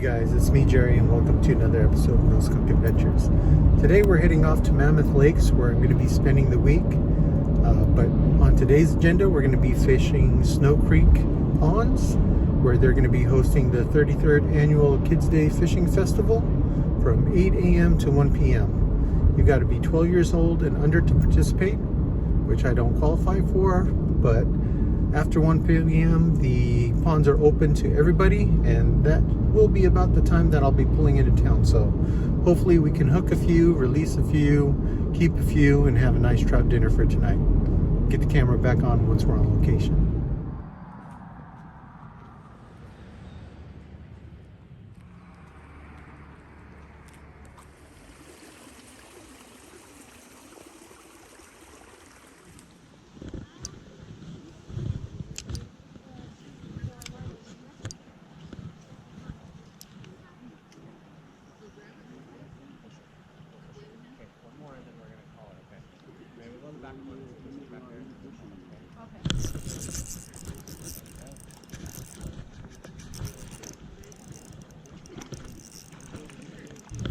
guys, it's me Jerry and welcome to another episode of Those Cook Adventures. Today we're heading off to Mammoth Lakes where I'm going to be spending the week. But on today's agenda we're going to be fishing Snow Creek ponds where they're going to be hosting the 33rd Annual Kids Day Fishing Festival from 8 a.m. to 1 p.m. You've got to be 12 years old and under to participate, which I don't qualify for, but after 1 p.m. the ponds are open to everybody, and that will be about the time that I'll be pulling into town. So hopefully we can hook a few, release a few, keep a few, and have a nice trout dinner for tonight. Get the camera back on once we're on location.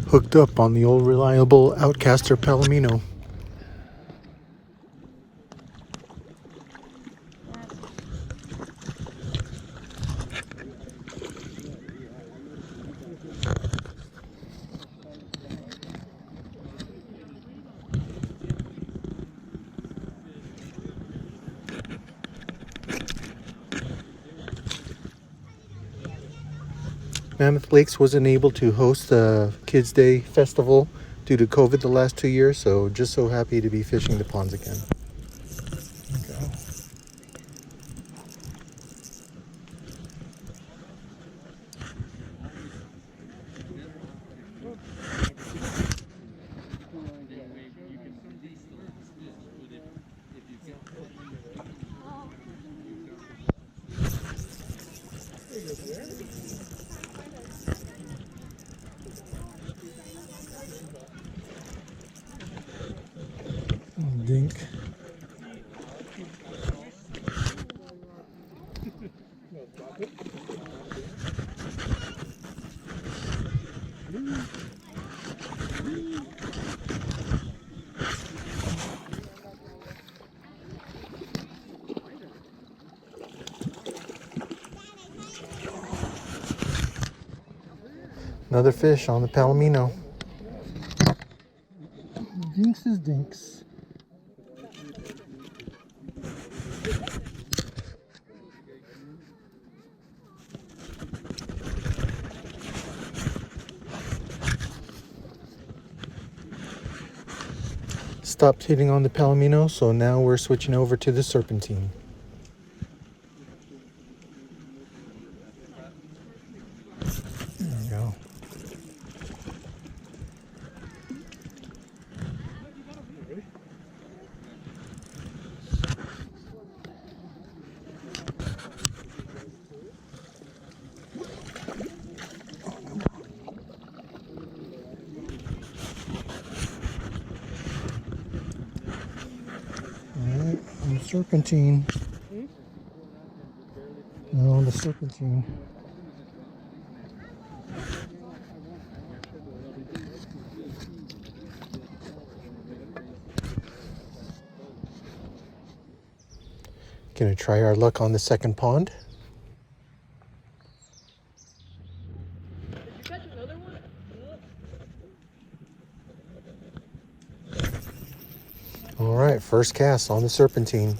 Hooked up on the old reliable Outcaster Palomino. Mammoth Lakes wasn't able to host the Kids Day Festival due to COVID the last 2 years, so just so happy to be fishing the ponds again. Okay. Dink. Another fish on the Palomino. Dinks is dinks. Stopped hitting on the Palomino, so now we're switching over to the Serpentine. There we go. Alright, on the Serpentine. Now on the Serpentine. Gonna try our luck on the second pond. Did you catch another one? All right, first cast on the Serpentine.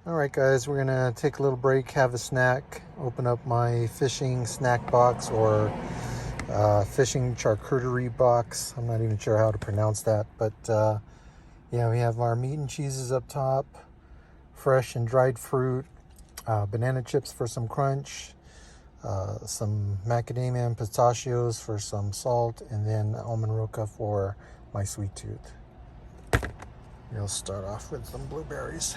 Alright guys, we're gonna take a little break, have a snack, open up my fishing snack box or fishing charcuterie box. I'm not even sure how to pronounce that, but yeah, we have our meat and cheeses up top, fresh and dried fruit, banana chips for some crunch, some macadamia and pistachios for some salt, and then almond roca for my sweet tooth. We'll start off with some blueberries.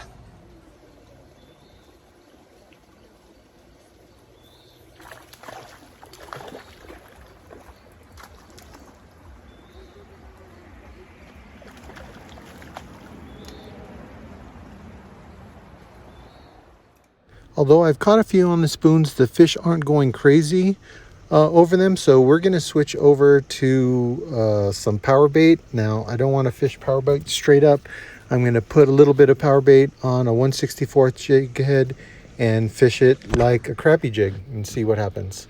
Although I've caught a few on the spoons, the fish aren't going crazy over them, so we're going to switch over to some power bait. Now, I don't want to fish power bait straight up. I'm going to put a little bit of power bait on a 1/64 jig head and fish it like a crappie jig and see what happens.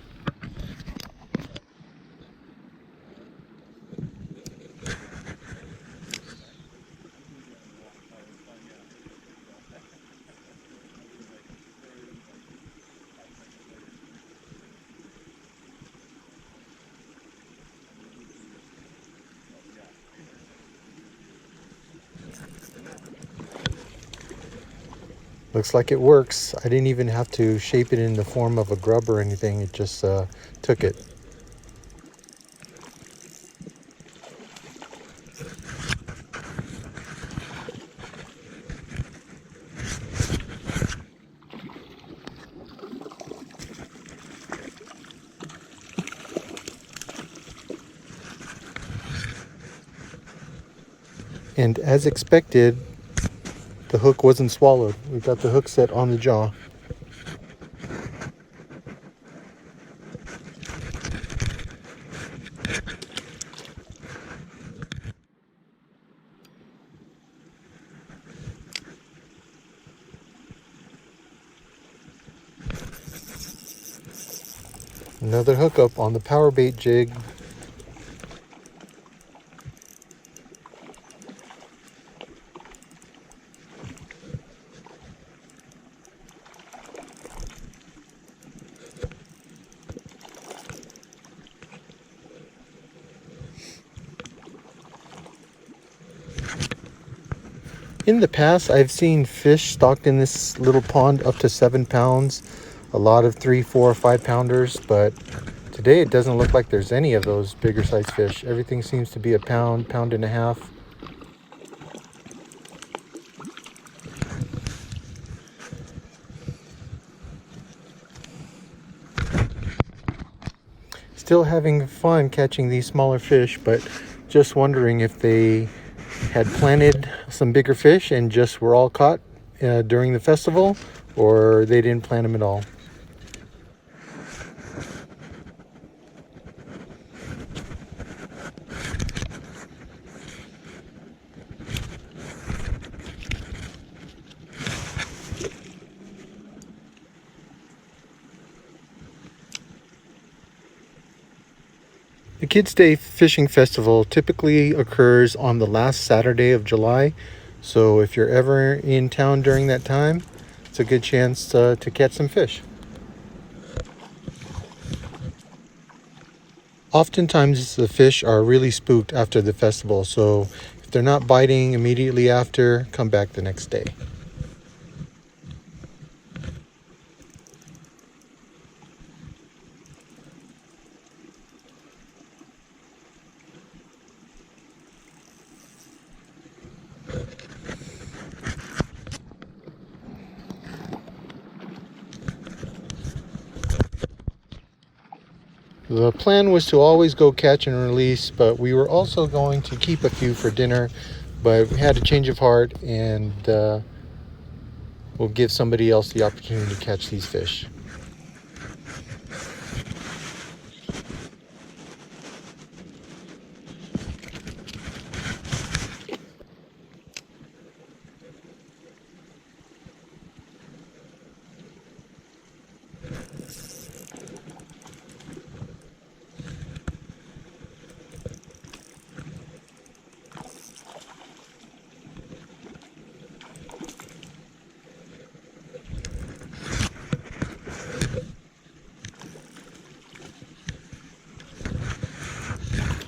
Looks like it works. I didn't even have to shape it in the form of a grub or anything. It just took it. And as expected, the hook wasn't swallowed. We got the hook set on the jaw. Another hookup on the power bait jig. In the past, I've seen fish stocked in this little pond up to 7 pounds, a lot of 3, 4, 5 pounders, but today it doesn't look like there's any of those bigger size fish. Everything seems to be a pound, pound and a half. Still having fun catching these smaller fish, but just wondering if they had planted some bigger fish and just were all caught during the festival, or they didn't plant them at all. The Kids Day Fishing Festival typically occurs on the last Saturday of July, so if you're ever in town during that time, it's a good chance to catch some fish. Oftentimes the fish are really spooked after the festival, so if they're not biting immediately after, come back the next day. The plan was to always go catch and release, but we were also going to keep a few for dinner, but we had a change of heart, and we'll give somebody else the opportunity to catch these fish.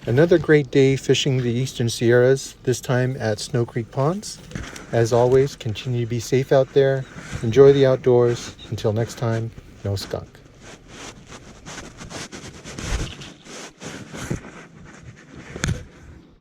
Another great day fishing the Eastern Sierras, this time at Snow Creek Ponds. As always, continue to be safe out there. Enjoy the outdoors. Until next time, no skunk.